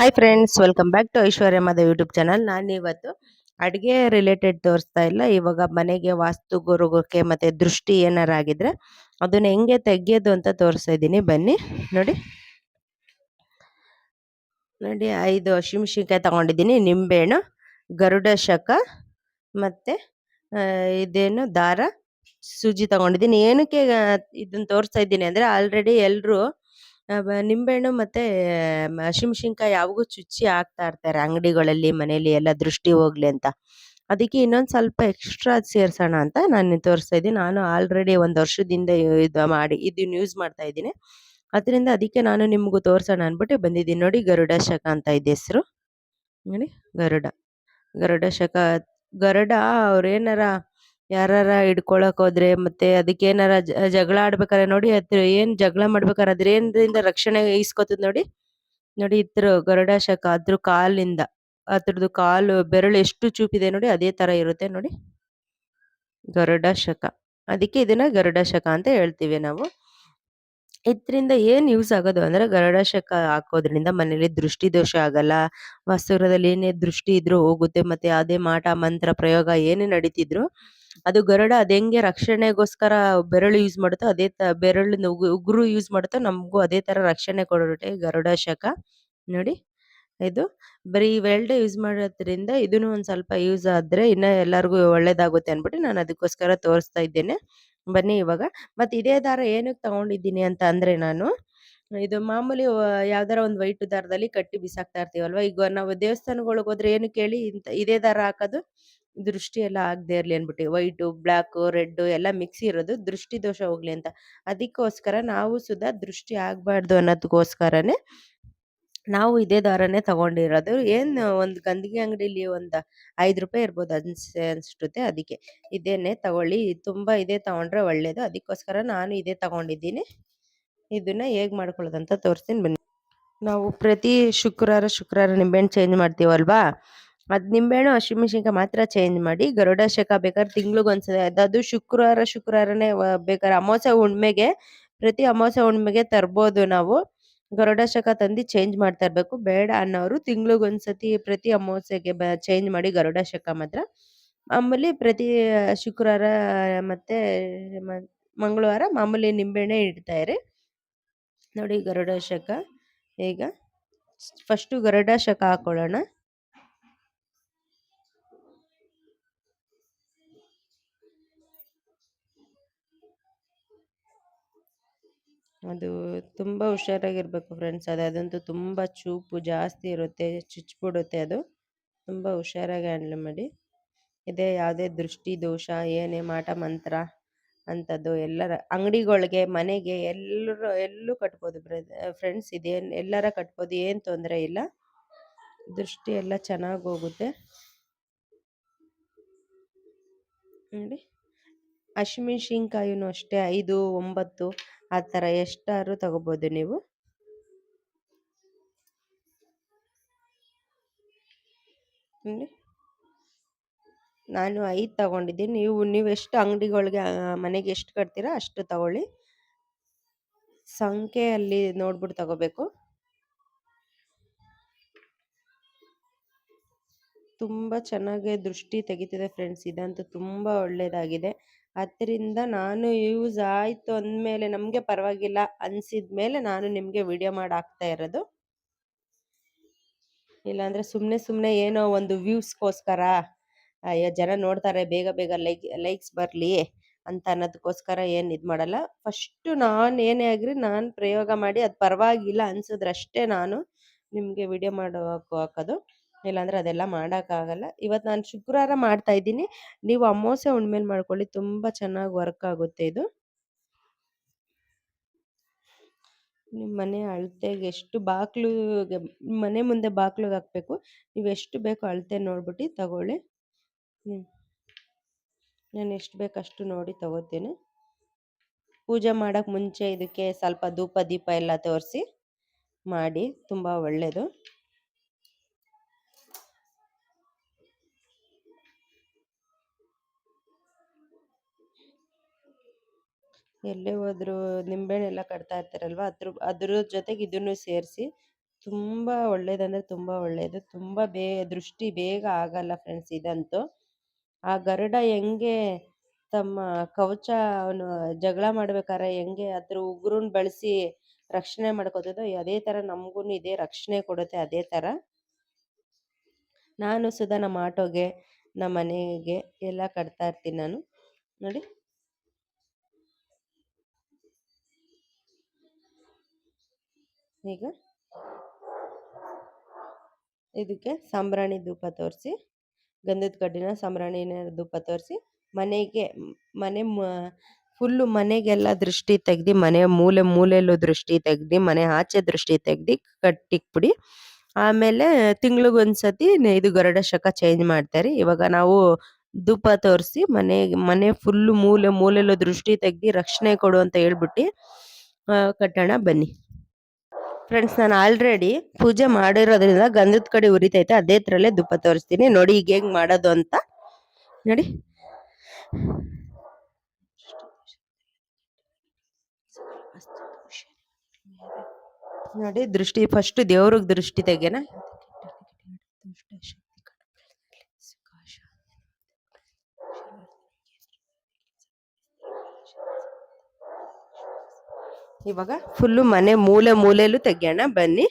Hi friends, welcome back to Aishwarya Madhav YouTube channel. ನಾನು ಇವತ್ತು ಅಡುಗೆ ರಿಲೇಟೆಡ್ ತೋರಿಸ್ತಾ ಇಲ್ಲ. ಇವಾಗ ಮನೆಗೆ ವಾಸ್ತು ಗುರುಗುಕ್ಕೆ ಮತ್ತೆ ದೃಷ್ಟಿ ಏನಾರ ಆಗಿದ್ರೆ ಅದನ್ನ ಹೆಂಗೆ ತೆಗಿಯೋದು ಅಂತ ತೋರಿಸ್ತಾ ಇದ್ದೀನಿ. ಬನ್ನಿ ನೋಡಿ. ನೋಡಿ, 5 ಹಸಿಮೆಣಸಿನ್ಕಾಯಿ ತಗೊಂಡಿದ್ದೀನಿ, ನಿಂಬೆಹಣ್ಣು, ಗರುಡ ಶಕ ಮತ್ತೆ ಇದೇನು ದಾರ, ಸೂಜಿ ತಗೊಂಡಿದ್ದೀನಿ. ಏನಕ್ಕೆ ಇದನ್ನ ತೋರಿಸ್ತಾ ಇದ್ದೀನಿ ಅಂದ್ರೆ, ಆಲ್ರೆಡಿ ಎಲ್ಲರೂ ನಿಂಬೆಹಣ್ಣು ಮತ್ತೆ ಹಸಿಮೆಣಸಿನ್ಕಾಯಿ ಯಾವಾಗೂ ಚುಚ್ಚಿ ಹಾಕ್ತಾ ಇರ್ತಾರೆ ಅಂಗಡಿಗಳಲ್ಲಿ, ಮನೇಲಿ ಎಲ್ಲ ದೃಷ್ಟಿ ಹೋಗ್ಲಿ ಅಂತ. ಅದಕ್ಕೆ ಇನ್ನೊಂದು ಸ್ವಲ್ಪ ಎಕ್ಸ್ಟ್ರಾ ಸೇರ್ಸೋಣ ಅಂತ ನಾನು ತೋರಿಸ್ತಾ ಇದ್ದೀನಿ. ನಾನು ಆಲ್ರೆಡಿ ಒಂದು ವರ್ಷದಿಂದ ಇದನ್ನ ಯೂಸ್ ಮಾಡ್ತಾ ಇದ್ದೀನಿ. ಅದರಿಂದ ಅದಕ್ಕೆ ನಾನು ನಿಮಗೂ ತೋರ್ಸೋಣ ಅಂದ್ಬಿಟ್ಟು ಬಂದಿದ್ದೀನಿ. ನೋಡಿ, ಗರುಡ ಶಕ ಅಂತ ಇದೆ ಹೆಸರು. ನೋಡಿ, ಗರುಡ ಗರುಡ ಶಕ. ಗರುಡ ಅವ್ರೇನಾರ ಯಾರಾರ ಹಿಡ್ಕೊಳಕ್ ಹೋದ್ರೆ ಮತ್ತೆ ಅದಕ್ಕೇನಾರ ಜಗಳ ಆಡ್ಬೇಕಾರೆ ನೋಡಿ, ಅದ್ರ ಏನ್ ಜಗಳ ಮಾಡ್ಬೇಕಾರೆ ಅದ್ರೇನ್ರಿಂದ ರಕ್ಷಣೆ ಇಸ್ಕೊತದ್ ನೋಡಿ. ನೋಡಿ, ಇದ್ರ ಗರುಡ ಶಕ ಅದ್ರ ಕಾಲಿಂದ, ಅದ್ರದ್ದು ಕಾಲು ಬೆರಳು ಎಷ್ಟು ಚೂಪಿದೆ ನೋಡಿ, ಅದೇ ತರ ಇರುತ್ತೆ ನೋಡಿ, ಗರುಡ ಶಕ. ಅದಕ್ಕೆ ಇದನ್ನ ಗರುಡ ಶಕ ಅಂತ ಹೇಳ್ತೀವಿ ನಾವು. ಇದ್ರಿಂದ ಏನ್ ಯೂಸ್ ಆಗೋದು ಅಂದ್ರೆ, ಗರುಡ ಶಕ ಹಾಕೋದ್ರಿಂದ ಮನೇಲಿ ದೃಷ್ಟಿ ದೋಷ ಆಗಲ್ಲ. ವಾಸ್ತುರದಲ್ಲಿ ಏನೇ ದೃಷ್ಟಿ ಇದ್ರೂ ಹೋಗುತ್ತೆ. ಮತ್ತೆ ಅದೇ ಮಾಟ ಮಂತ್ರ ಪ್ರಯೋಗ ಏನೇ ನಡೀತಿದ್ರು ಅದು ಗರುಡ ಅದೆಂಗೆ ರಕ್ಷಣೆಗೋಸ್ಕರ ಬೆರಳು ಯೂಸ್ ಮಾಡುತ್ತೋ ಅದೇ ಬೆರಳಿನ ಉಗುರು ಯೂಸ್ ಮಾಡುತ್ತೋ ನಮಗೂ ಅದೇ ತರ ರಕ್ಷಣೆ ಕೊಡುತ್ತೆ ಗರುಡ ಶಕ. ನೋಡಿ, ಇದು ಬರೀ ಇವೆರಡೇ ಯೂಸ್ ಮಾಡೋದ್ರಿಂದ ಇದನ್ನು ಒಂದ್ ಸ್ವಲ್ಪ ಯೂಸ್ ಆದ್ರೆ ಇನ್ನ ಎಲ್ಲರಿಗೂ ಒಳ್ಳೇದಾಗುತ್ತೆ ಅನ್ಬಿಟ್ಟು ನಾನು ಅದಕ್ಕೋಸ್ಕರ ತೋರಿಸ್ತಾ ಇದ್ದೇನೆ. ಬನ್ನಿ ಇವಾಗ. ಮತ್ತೆ ಇದೇ ದಾರ ಏನಕ್ಕೆ ತಗೊಂಡಿದ್ದೀನಿ ಅಂತ ಅಂದ್ರೆ, ನಾನು ಇದು ಮಾಮೂಲಿ ಯಾವ್ದಾರ ಒಂದು ವೈಟ್ ದಾರದಲ್ಲಿ ಕಟ್ಟಿ ಬಿಸಾಕ್ತಾ ಇರ್ತೀವಲ್ವಾ. ಈಗ ನಾವು ದೇವಸ್ಥಾನಗಳಿಗೆ ಹೋದ್ರೆ ಏನಕ್ಕೆ ಹೇಳಿ ಇದೇ ದಾರ ಹಾಕೋದು, ದೃಷ್ಟಿ ಎಲ್ಲ ಆಗದೆ ಇರ್ಲಿ ಅನ್ಬಿಟ್ಟು. ವೈಟು, ಬ್ಲ್ಯಾಕು, ರೆಡ್ ಎಲ್ಲ ಮಿಕ್ಸಿ ಇರೋದು ದೃಷ್ಟಿ ದೋಷ ಹೋಗ್ಲಿ ಅಂತ. ಅದಕ್ಕೋಸ್ಕರ ನಾವು ಸುಧಾ ದೃಷ್ಟಿ ಆಗ್ಬಾರ್ದು ಅನ್ನೋದಕ್ಕೋಸ್ಕರನೇ ನಾವು ಇದೇ ದಾರನೇ ತಗೊಂಡಿರೋದು. ಒಂದು ಗಂದಿಗೆ ಅಂಗಡಿಲಿ ಒಂದು 5 ರೂಪಾಯಿ ಇರ್ಬೋದು ಅನ್ಸುತ್ತೆ. ಅದಕ್ಕೆ ಇದೇನೆ ತಗೊಳ್ಳಿ, ತುಂಬಾ ಇದೇ ತಗೊಂಡ್ರೆ ಒಳ್ಳೇದು. ಅದಕ್ಕೋಸ್ಕರ ನಾನು ಇದೇ ತಗೊಂಡಿದ್ದೀನಿ. ಇದನ್ನ ಹೇಗ್ ಮಾಡ್ಕೊಳ್ಳೋದಂತ ತೋರಿಸ್ತೀನಿ ಬನ್ನಿ. ನಾವು ಪ್ರತಿ ಶುಕ್ರವಾರ ನಿಂಬೆಹಣ್ಣು ಚೇಂಜ್ ಮಾಡ್ತೀವಲ್ವಾ, ಅದ್ ನಿಂಬೆಹಣ್ಣು ಹಸಿಮೆಣಸಿನ್ಕಾಯಿ ಮಾತ್ರ ಚೇಂಜ್ ಮಾಡಿ. ಗರುಡ ಶಕ ಬೇಕಾದ್ರೆ ತಿಂಗ್ಳಿಗೊಂದ್ಸಲ, ಅದು ಶುಕ್ರವಾರನೇ ಬೇಕಾದ್ರೆ ಅಮಾವಾಸ್ಯೆ ಹುಣ್ಮೆಗೆ, ಪ್ರತಿ ಅಮಾವಾಸ್ಯೆ ಹುಣ್ಮೆಗೆ ತರ್ಬೋದು ನಾವು. ಗರುಡ ಶಕ ತಂದು ಚೇಂಜ್ ಮಾಡ್ತಾ ಇರ್ಬೇಕು. ಬೇಡ ಅನ್ನೋರು ತಿಂಗ್ಳಿಗೊಂದ್ಸತಿ ಪ್ರತಿ ಅಮಾವಾಸ್ಯೆಗೆ ಚೇಂಜ್ ಮಾಡಿ ಗರುಡ ಶಕ ಮಾತ್ರ. ಆಮೇಲೆ ಪ್ರತಿ ಶುಕ್ರವಾರ ಮತ್ತೆ ಮಂಗಳವಾರ ಮಾಮೂಲಿ ನಿಂಬೆಹಣ್ಣೆ ಇಡ್ತಾ ಇರಿ. ನೋಡಿ, ಗರುಡ ಶಕ. ಈಗ ಫಸ್ಟು ಗರುಡ ಶಕ ಹಾಕೊಳ್ಳೋಣ. ಅದು ತುಂಬಾ ಹುಷಾರಾಗಿರ್ಬೇಕು ಫ್ರೆಂಡ್ಸ್. ಅದಂತೂ ತುಂಬಾ ಚೂಪು ಜಾಸ್ತಿ ಇರುತ್ತೆ, ಚುಚ್ಬಿಡುತ್ತೆ. ಅದು ತುಂಬಾ ಹುಷಾರಾಗಿ ಹ್ಯಾಂಡಲ್ ಮಾಡಿ. ಇದೇ ಯಾವುದೇ ದೃಷ್ಟಿ ದೋಷ ಏನೇ ಮಾಟ ಮಂತ್ರ ಅಂಥದ್ದು ಎಲ್ಲರ ಅಂಗಡಿಗಳಿಗೆ ಮನೆಗೆ ಎಲ್ಲೂ ಕಟ್ಬೋದು ಫ್ರೆಂಡ್ಸ್. ಇದೇನು ಎಲ್ಲರ ಕಟ್ಬೋದು, ಏನು ತೊಂದರೆ ಇಲ್ಲ. ದೃಷ್ಟಿ ಎಲ್ಲ ಚೆನ್ನಾಗಿ ಹೋಗುತ್ತೆ ನೋಡಿ. ಹಸಿಮೆಣಸಿನ್ಕಾಯಿನೂ ಅಷ್ಟೇ 5, 9 ಆ ಥರ ಎಷ್ಟಾದ್ರೂ ತಗೋಬೋದು ನೀವು. ನೋಡಿ, ನಾನು 5 ತಗೊಂಡಿದ್ದೀನಿ. ನೀವು ಎಷ್ಟು ಅಂಗಡಿಗಳಿಗೆ ಮನೆಗೆ ಎಷ್ಟು ಕಟ್ತೀರಾ ಅಷ್ಟು ತಗೊಳ್ಳಿ. ಸಂಖ್ಯೆಯಲ್ಲಿ ನೋಡ್ಬಿಟ್ಟು ತಗೋಬೇಕು. ತುಂಬ ಚೆನ್ನಾಗಿ ದೃಷ್ಟಿ ತೆಗಿತಿದೆ ಫ್ರೆಂಡ್ಸ್. ಇದಂತೂ ತುಂಬ ಒಳ್ಳೆಯದಾಗಿದೆ. ಅದರಿಂದ ನಾನು ಯೂಸ್ ಆಯಿತು ಅಂದಮೇಲೆ ನಮಗೆ ಪರವಾಗಿಲ್ಲ ಅನಿಸಿದ ಮೇಲೆ ನಾನು ನಿಮಗೆ ವಿಡಿಯೋ ಮಾಡಿ ಹಾಕ್ತಾ ಇರೋದು. ಇಲ್ಲಾಂದರೆ ಸುಮ್ಮನೆ ಏನೋ ಒಂದು ವ್ಯೂಸ್ಗೋಸ್ಕರ, ಅಯ್ಯೋ ಜನ ನೋಡ್ತಾರೆ ಬೇಗ ಬೇಗ ಲೈಕ್ಸ್ ಬರಲಿ ಅಂತ ಅನ್ನೋದಕ್ಕೋಸ್ಕರ ಏನು ಇದು ಮಾಡಲ್ಲ. ಫಸ್ಟು ನಾನು ಏನೇ ಆಗಲಿ ನಾನು ಪ್ರಯೋಗ ಮಾಡಿ ಅದು ಪರವಾಗಿಲ್ಲ ಅನಿಸಿದ್ರಷ್ಟೇ ನಾನು ನಿಮಗೆ ವಿಡಿಯೋ ಹಾಕೋದು. ಇಲ್ಲಾಂದರೆ ಅದೆಲ್ಲ ಮಾಡೋಕ್ಕಾಗಲ್ಲ. ಇವತ್ತು ನಾನು ಶುಕ್ರವಾರ ಮಾಡ್ತಾ ಇದ್ದೀನಿ, ನೀವು ಅಮಾವಾಸ್ಯೆ ಹುಣ್ಮೇಲೆ ಮಾಡ್ಕೊಳ್ಳಿ, ತುಂಬ ಚೆನ್ನಾಗಿ ವರ್ಕ್ ಆಗುತ್ತೆ ಇದು. ನಿಮ್ಮ ಮನೆ ಅಳತೆಗೆ ಎಷ್ಟು ಬಾಗಿಲುಗೆ, ಮನೆ ಮುಂದೆ ಬಾಗಿಲಿಗೆ ಹಾಕಬೇಕು, ನೀವು ಎಷ್ಟು ಬೇಕೋ ಅಳತೆ ನೋಡ್ಬಿಟ್ಟು ತಗೊಳ್ಳಿ. ನಾನು ಎಷ್ಟು ಬೇಕು ಅಷ್ಟು ನೋಡಿ ತಗೋತೀನಿ. ಪೂಜೆ ಮಾಡೋಕ್ಕೆ ಮುಂಚೆ ಇದಕ್ಕೆ ಸ್ವಲ್ಪ ಧೂಪ ದೀಪ ಎಲ್ಲ ತೋರಿಸಿ ಮಾಡಿ, ತುಂಬ ಒಳ್ಳೆಯದು. ಎಲ್ಲೇ ಹೋದ್ರು ನಿಂಬೆಹಣ್ಣೆಲ್ಲ ಕಟ್ತಾ ಇರ್ತಾರಲ್ವ, ಅದ್ರ ಜೊತೆಗೆ ಇದನ್ನು ಸೇರಿಸಿ ತುಂಬಾ ಒಳ್ಳೇದಂದ್ರೆ ತುಂಬಾ ಒಳ್ಳೇದು. ತುಂಬಾ ದೃಷ್ಟಿ ಬೇಗ ಆಗಲ್ಲ ಫ್ರೆಂಡ್ಸ್ ಇದಂತೂ. ಆ ಗರುಡ ಹೆಂಗೆ ತಮ್ಮ ಕವಚ ಅವನು ಜಗಳ ಮಾಡ್ಬೇಕಾರೆ ಹೆಂಗೆ ಅದ್ರ ಉಗುರನ್ ಬಳಸಿ ರಕ್ಷಣೆ ಮಾಡ್ಕೋತದೋ ಅದೇ ತರ ನಮ್ಗೂನು ಇದೇ ರಕ್ಷಣೆ ಕೊಡುತ್ತೆ ಅದೇ ತರ. ನಾನು ಸುಧಾ ನಮ್ಮ ಆಟೋಗೆ ನಮ್ಮ ಮನೆಗೆ ಎಲ್ಲ ಕಟ್ತಾ ಇರ್ತೀನಿ ನಾನು. ನೋಡಿ ಈಗ ಇದಕ್ಕೆ ಸಾಂಬ್ರಾಣಿ ಧೂಪ ತೋರಿಸಿ, ಗಂಧದ ಕಡ್ಡಿನ ಸಾಂಬ್ರಾಣಿನ ಧೂಪ ತೋರಿಸಿ ಮನೆ ಫುಲ್ಲು ಮನೆಗೆಲ್ಲ ದೃಷ್ಟಿ ತೆಗ್ದು, ಮನೆ ಮೂಲೆ ಮೂಲೆಯಲ್ಲೂ ದೃಷ್ಟಿ ತೆಗ್ದು, ಮನೆ ಆಚೆ ದೃಷ್ಟಿ ತೆಗ್ದು ಕಟ್ಟಿಕ್ಬಿಡಿ. ಆಮೇಲೆ ತಿಂಗ್ಳಿಗೊಂದ್ಸತಿ ಇದು ಗರುಡ ಶಕ ಚೇಂಜ್ ಮಾಡ್ತಾರೆ. ಇವಾಗ ನಾವು ಧೂಪ ತೋರಿಸಿ ಮನೆ ಫುಲ್ಲು ಮೂಲೆ ಮೂಲೆಯಲ್ಲೂ ದೃಷ್ಟಿ ತೆಗ್ದು ರಕ್ಷಣೆ ಕೊಡು ಅಂತ ಹೇಳ್ಬಿಟ್ಟು ಕಟ್ಟೋಣ ಬನ್ನಿ ಫ್ರೆಂಡ್ಸ್. ನಾನು ಆಲ್ರೆಡಿ ಪೂಜೆ ಮಾಡಿರೋದ್ರಿಂದ ಗಂಧದ ಕಡೆ ಉರಿತೈತೆ, ಅದೇ ಥರಲ್ಲೇ ಧೂಪ ತೋರಿಸ್ತೀನಿ ನೋಡಿ ಈಗ ಹೆಂಗ್ ಮಾಡೋದು ಅಂತ ನೋಡಿ. ನೋಡಿ ದೃಷ್ಟಿ ಫಸ್ಟ್ ದೇವ್ರಿಗೆ ದೃಷ್ಟಿ ತೆಗೆನ. ಇವಾಗ ಫುಲ್ಲು ಮನೆ ಮೂಲೆ ಮೂಲೆಯಲ್ಲೂ ತೆಗಿಯೋಣ ಬನ್ನಿ.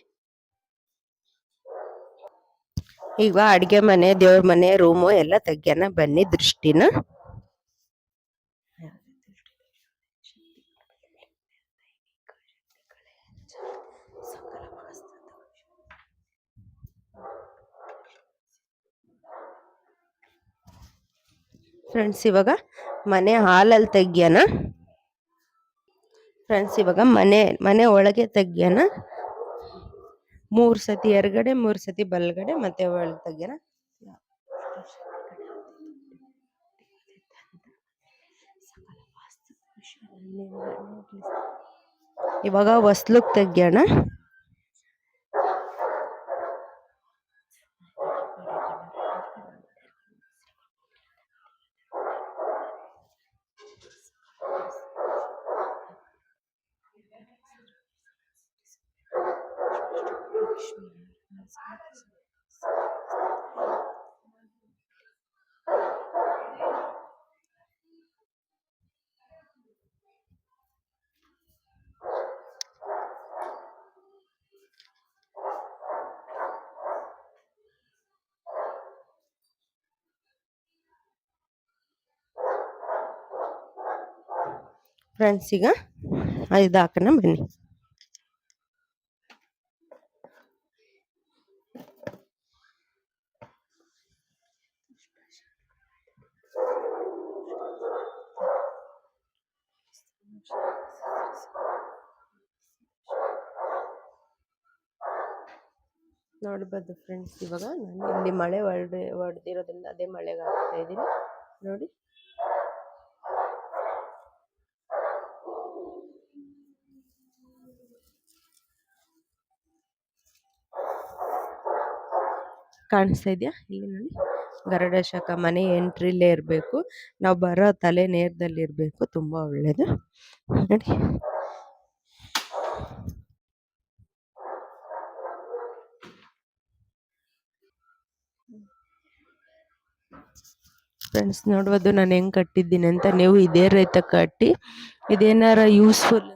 ಈಗ ಅಡ್ಗೆ ಮನೆ, ದೇವ್ರ ಮನೆ, ರೂಮು ಎಲ್ಲ ತೆಗಿಯೋಣ ಬನ್ನಿ ದೃಷ್ಟಿನ. ಫ್ರೆಂಡ್ಸ್ ಇವಾಗ ಮನೆ ಹಾಲಲ್ಲಿ ತೆಗಿಯೋಣ. ಫ್ರೆಂಡ್ಸ್ ಇವಾಗ ಮನೆ ಒಳಗೆ ತೆಗಿಯೋಣ. 3 ಸತಿ ಎಡಗಡೆ, 3 ಸತಿ ಬಲಗಡೆ, ಮತ್ತೆ ಒಳಗೆ ತೆಗಿಯೋಣ. ಇವಾಗ ಹೊಸ್ಲುಕ್ ತೆಗಿಯೋಣ. ಫ್ರೆಂಡ್ಸ್ ಈಗ ಇದು ಹಾಕೋಣ ಬನ್ನಿ. ನೋಡ್ಬೋದು ಫ್ರೆಂಡ್ಸ್ ಇವಾಗ ನಾನು ಇಲ್ಲಿ ಮಳೆ ಹೊಡೆದಿರೋದ್ರಿಂದ ಅದೇ ಮಳೆಗೆ ಹಾಕ್ತಾ ಇದ್ದೀನಿ ನೋಡಿ. ಕಾಣಿಸ್ತಾ ಇದೆಯಾ ಇಲ್ಲಿ ನೋಡಿ. ಗರುಡ ಶಕ ಮನೆ ಎಂಟ್ರಿಲೇ ಇರಬೇಕು, ನಾವು ಬರೋ ತಲೆ ನೇರದಲ್ಲಿ ಇರಬೇಕು, ತುಂಬ ಒಳ್ಳೆಯದು ನೋಡಿ. ಫ್ರೆಂಡ್ಸ್ ನೋಡ್ಬೋದು ನಾನು ಹೆಂಗೆ ಕಟ್ಟಿದ್ದೀನಿ ಅಂತ. ನೀವು ಇದೇ ರೀತಿ ಕಟ್ಟಿ ಇದೇನಾರ ಯೂಸ್ಫುಲ್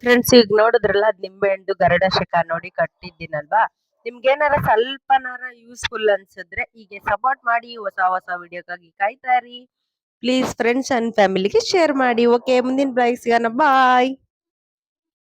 ಫ್ರೆಂಡ್ಸ್. ಈಗ ನೋಡಿದ್ರಲ್ಲ ಅದು ನಿಂಬೆಹಣ್ಣು ಗರುಡ ಶಕ ನೋಡಿ ಕಟ್ಟಿದ್ದೀನಲ್ವಾ. ನಿಮ್ಗೇನಾರ ಸ್ವಲ್ಪನಾರ ಯೂಸ್ಫುಲ್ ಅನ್ಸಿದ್ರೆ ಹೀಗೆ ಸಪೋರ್ಟ್ ಮಾಡಿ, ಹೊಸ ಹೊಸ ವಿಡಿಯೋಕ್ಕಾಗಿ ಕಾಯ್ತಾ ಇರಿ ಪ್ಲೀಸ್. ಫ್ರೆಂಡ್ಸ್ ಅಂಡ್ ಫ್ಯಾಮಿಲಿಗೆ ಶೇರ್ ಮಾಡಿ. ಓಕೆ, ಮುಂದಿನ ಬ್ಲಾಗ್ ಸಿಗೋಣ, ಬಾಯ್.